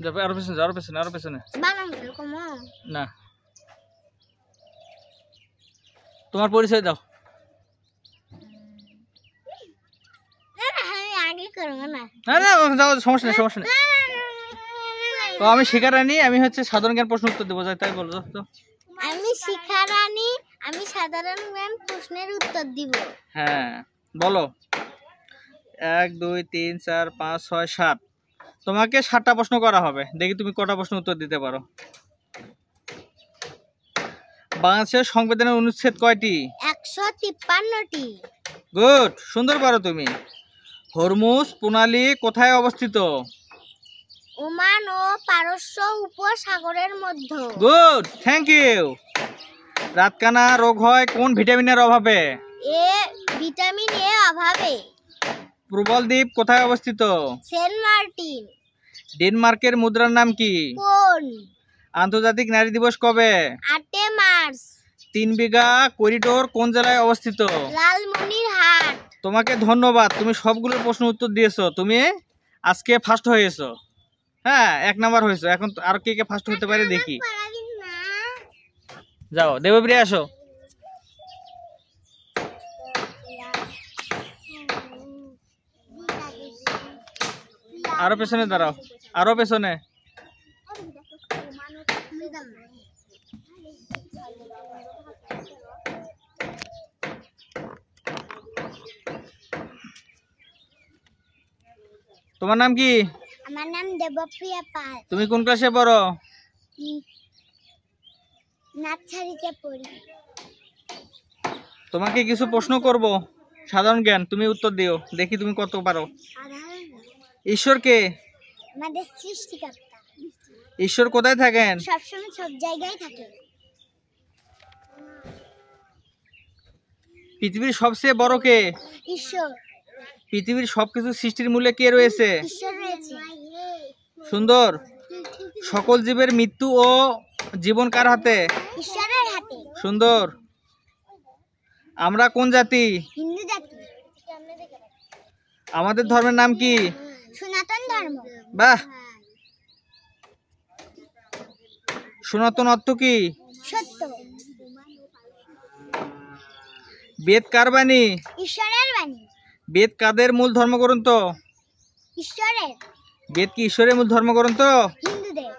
যাবে আরো পেছনে, আরো পেছনে, আরো পেছনে। না, তোমার পরিচয় দাও। যাও, সমস্যা নেই, সমস্যা নেই। তো আমি শিখা রানী, আমি হচ্ছে সাধারণ জ্ঞান প্রশ্ন উত্তর দেবো, যাই তাই বলো তো। আমি শিখা রানী, আমি সাধারণ জ্ঞান প্রশ্নের উত্তর দিব। হ্যাঁ বলো। 1 2 3 4 5 6 7। তোমাকে 7টা প্রশ্ন করা হবে, দেখি তুমি কটা প্রশ্ন উত্তর দিতে পারো। বাংলাদেশের সংবিধানের অনুচ্ছেদ কয়টি? 153টি। গুড, সুন্দর পারো তুমি। হরমুজ প্রণালী কোথায় অবস্থিত? ওমান ও পারস্য উপসাগরের মধ্যে। Good, thank you. রাতকানা রোগ হয় কোন ভিটামিনের অভাবে? ভিটামিন এ অভাবে। প্রবল দ্বীপ কোথায় অবস্থিত? Saint Martin. ডেনমার্কের মুদ্রার নাম কি? কোন? আন্তর্জাতিক নারী দিবস কবে? 8 মার্চ। 3 বিঘা করিডোর কোন জেলায় অবস্থিত? লালমনিরহাট। তোমাকে ধন্যবাদ, তুমি সবগুলো প্রশ্ন উত্তর দিয়েছো, তুমি আজকে ফার্স্ট হয়েছো। হ্যাঁ, 1 নাম্বার হয়েছো। এখন আর কে কে ফার্স্ট হতে পারে দেখি। যাও দেবপ্রিয়া, আসো। আরো পেছনে দাঁড়াও, আরো পেছনে। তোমার নাম কি? আমার নাম দেবপ্রিয়া পাল। তুমি কোন ক্লাসে পড়ো? নার্সারিতে পড়ি। তোমাকে কিছু প্রশ্ন করব, সাধারণ জ্ঞান, তুমি উত্তর দিও, দেখি তুমি কত পারো। ঈশ্বর কে? আমাদের সৃষ্টিকর্তা। ঈশ্বর কোথায় থাকেন? সবসময় সব জায়গায় থাকেন। পৃথিবীর সবচেয়ে বড় কে? ঈশ্বর। পৃথিবীর সবকিছু সৃষ্টির মূলে কে রয়েছে? ঈশ্বর রয়েছে। সুন্দর। সকল জীবের মৃত্যু ও জীবন কার হাতে? ঈশ্বরের হাতে। সুন্দর। আমরা কোন জাতি? হিন্দু জাতি। আমাদের ধর্মের নাম কি? সনাতন ধর্ম। বাহ। সনাতন অর্থ কি? সত্য। বেদ কার বাণী? ঈশ্বরের বাণী। বেদ কাদের মূল ধর্মগ্রন্থ? ঈশ্বরের। বেদ কি ঈশ্বরের মূল ধর্মগ্রন্থ? হিন্দুদের।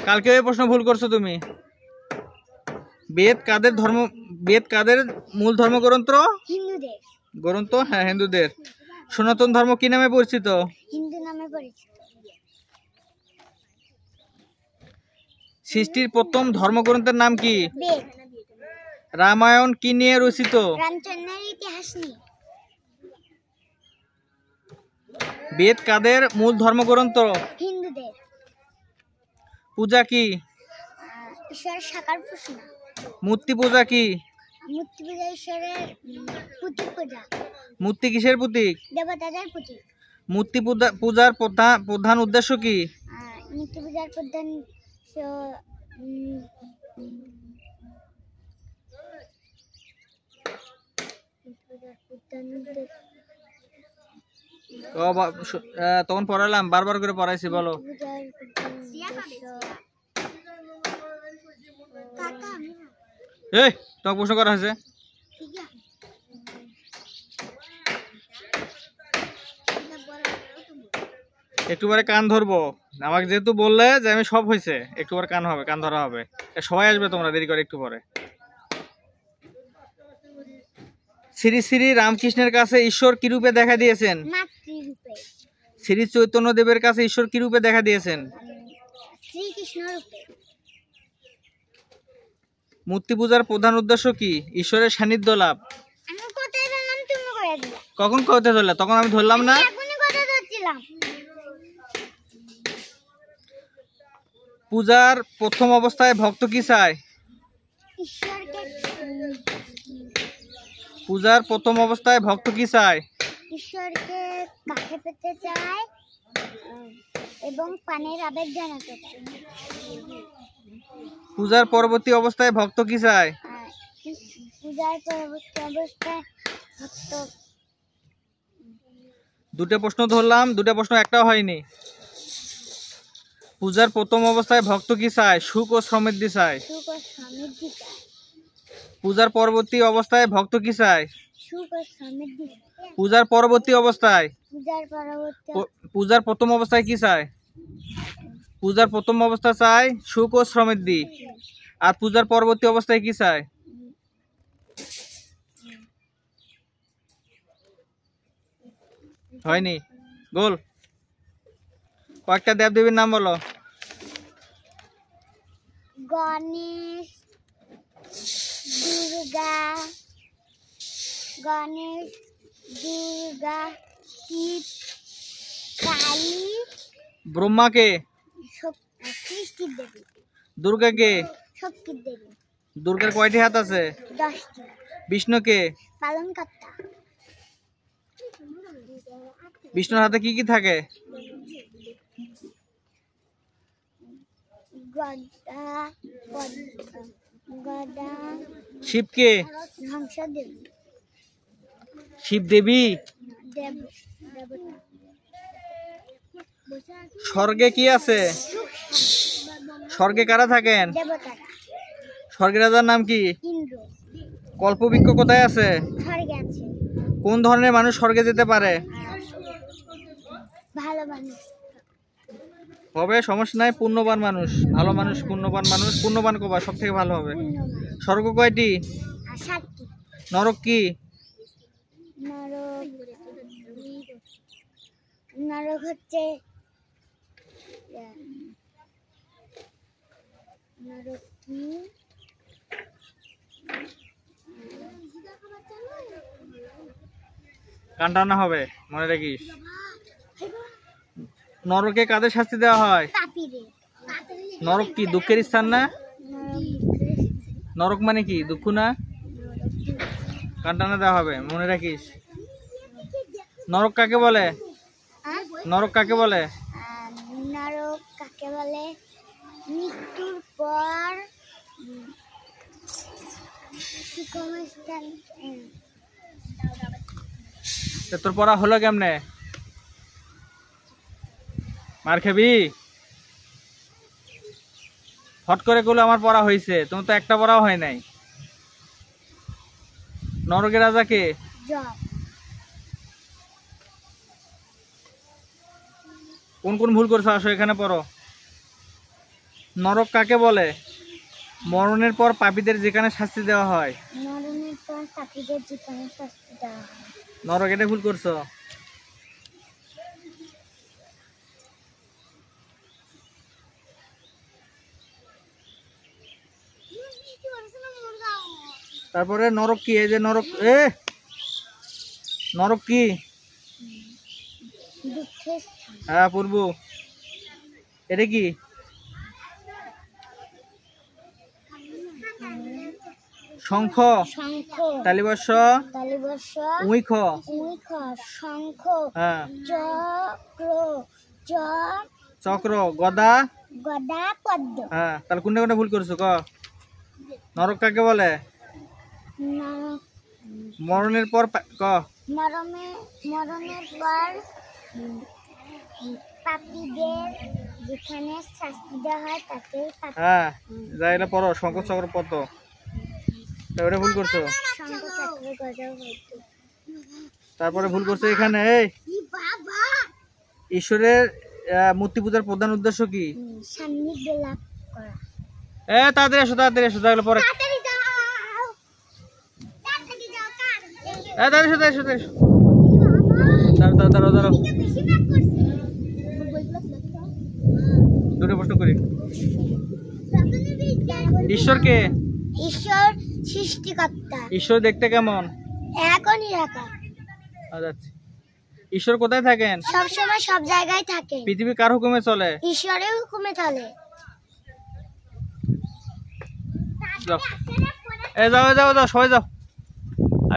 কালকে এই প্রশ্ন ভুল করছো তুমি। বেদ কাদের মূল ধর্মগ্রন্থ? হিন্দুদের। গ্রন্থ, হ্যাঁ হিন্দুদের। সনাতন ধর্ম কি নামে পরিচিত? হিন্দু নামে পরিচিত। সৃষ্টির প্রথম ধর্মগ্রন্থের নাম কি? বেদ। রামায়ণ কি নিয়ে রচিত? রামচন্দ্রের ইতিহাস নিয়ে। বেদ কাদের মূল ধর্মগ্রন্থ? হিন্দুদের। পূজা কি? ঈশ্বরের সাকার প্রশ্ন। মূর্তি পূজা কি? মূর্তি পূজা ঈশ্বরের প্রতীক পূজা। মূর্তি কিসের প্রতীক? দেবতাদের প্রতীক। মূর্তি পূজার প্রধান উদ্দেশ্য কি? মূর্তি পূজার প্রধান তখন পড়ালাম, বারবার করে পড়াইছি, বলো। এই তো প্রশ্ন করা হয়েছে। একটুবারে কান ধরবো, আমাকে যেহেতু বললে যে আমি সব হয়েছে, একটুবার কান ধরা হবে। সবাই আসবে, তোমরা দেরি করে একটু পরে। শ্রী শ্রী রামকৃষ্ণের কাছে ঈশ্বর কি রূপে দেখা দিয়েছেন? মাতৃরূপে। শ্রী চৈতন্য দেবের কাছে ঈশ্বর কি রূপে দেখা দিয়েছেন? শ্রীকৃষ্ণ রূপে। মূর্তি পূজার প্রধান উদ্দেশ্য কি? ঈশ্বরের সান্নিধ্য লাভ। আমি কোথায় ধরলাম, তুমি করে দিলা। কখন কোথায় ধরলে? তখন আমি ধরলাম না। এখনই কথা ধরছিলাম। পূজার প্রথম অবস্থায় ভক্ত কি চায়? ঈশ্বরকে। পূজার প্রথম অবস্থায় ভক্ত কি চায়? ঈশ্বরকে কাছে পেতে চায় এবং পানের আবেগ জানাতে চায়। পূজার পরবর্তী অবস্থায় ভক্ত কি চায়? পূজার পরবর্তী অবস্থায় ভক্ত দুটো প্রশ্ন ধরলাম, দুটো প্রশ্ন একটাও হয়নি। পূজার প্রথম অবস্থায় ভক্ত কি চায়? সুখ ও সমৃদ্ধি চায়। সুখ ও সমৃদ্ধি চায়। পূজার পরবর্তী অবস্থায় ভক্ত কি চায়? সুখ ও সমৃদ্ধি। পূজার পরবর্তী অবস্থায় পূজার পরবর্তী পূজার প্রথম অবস্থায় কি চায়? পূজার প্রথম অবস্থা চায় সুখ ও সমৃদ্ধি, আর পূজার পরবর্তী অবস্থায় কি চায়? হয়নি। গোল। কয়েকটা দেবদেবীর নাম বলো। গণেশ, দুর্গা, গণেশ, দুর্গা, শিব, কালী, ব্রহ্মাকে, সৃষ্টির দেবী, দুর্গাকে। শক্তির দেবী। দুর্গার কয়টি হাত আছে? 10টি। বিষ্ণুকে। পালনকর্তা। বিষ্ণুর হাতে কি কি থাকে? গদা, গদা, শিবকে। ধ্বংস দেবী, শিব দেবী। দেবতা। স্বর্গে কি আছে? স্বর্গে কারা থাকেন? দেবতারা। স্বর্গের রাজার নাম কি? ইন্দ্র। কল্পবৃক্ষ কোথায় আছে? স্বর্গে আছে। কোন ধরনের মানুষ স্বর্গে যেতে পারে? ভালো মানুষ। হবে, সমস্যা নাই। পুণ্যবান মানুষ, ভালো মানুষ, পুণ্যবান মানুষ। পুণ্যবান কবা সব থেকে ভালো হবে। পুণ্যবান। স্বর্গ কয়টি? 7টি। নরক কি? নরক, নরক হচ্ছে নরক কি? কান্টানা হবে, মনে রাখিস। নরকে কাদের শাস্তি দেওয়া হয়? পাপীরে। নরক কি দুঃখের স্থান না? নরক মানে কি দুঃখ না? কান্টানা দেওয়া হবে, মনে রাখিস। নরক কাকে বলে? নরক কাকে বলে? নরক কাকে বলে? মৃত্যুর পর তোর পড়া হলো কেমনে? মার খাবি? হট করে করলে আমার পড়া হয়েছে, তোমার তো একটা পড়াও হয় নাই। নরকের রাজা কে? জব। কোন কোন ভুল করছো আসো এখানে পড়ো। নরক কাকে বলে? মরণের পর পাপীদের যেখানে শাস্তি দেওয়া হয়। মরণের পর পাপীদের যেখানে শাস্তি দেওয়া হয়। নরক, এটা ভুল করছো। তারপরে নরক কি? এই যে নরক, নরক কি? দুঃখের স্থান। হ্যাঁ পূর্ব। এটা কি? শঙ্খ, শঙ্খ, তালিবর্ষ, তালিবর্ষ, উইখ, উইখ, শঙ্খ, হ্যাঁ চক্র, চক্র, গদা, গদা, পদ্ম। হ্যাঁ তাহলে কোনটা কোনটা ভুল করছো ক? নরক কাকে বলে? নরক মরণের পর ক? মরণের পর পাপীদের যেখানে শাস্তি দেওয়া হয় তাকে হ্যাঁ যাই এটা পড়ো, শঙ্খ চক্র পদ্ম। এবারে ভুল করছো। শঙ্খ, চক্র, গদা, পদ্ম। তারপরে ভুল করছো এখানে। এই ঈশ্বরের মূর্তি পূজার প্রধান উদ্দেশ্য কি? সান্নিধ্য লাভ করা। তাড়াতাড়ি এসো, তাড়াতাড়ি এসো, তাহলে পরে তাড়াতাড়ি যাও, তাড়াতাড়ি যাও, তাড়াতাড়ি এসো, তাড়াতাড়ি এসো। দাঁড়াও দাঁড়াও দাঁড়াও, বেশি ম্যাপ করছে। দুটো প্রশ্ন করি। ঈশ্বর কে? ঈশ্বর সৃষ্টিকর্তা। ঈশ্বর দেখতে কেমন? এক ও নিরাকার। আচ্ছা, ঈশ্বর কোথায় থাকেন? সব সময় সব জায়গায় থাকে। পৃথিবী কার হুকুমে চলে? ঈশ্বরের হুকুমে চলে। যাও, যাও যাও, সবাই যাও।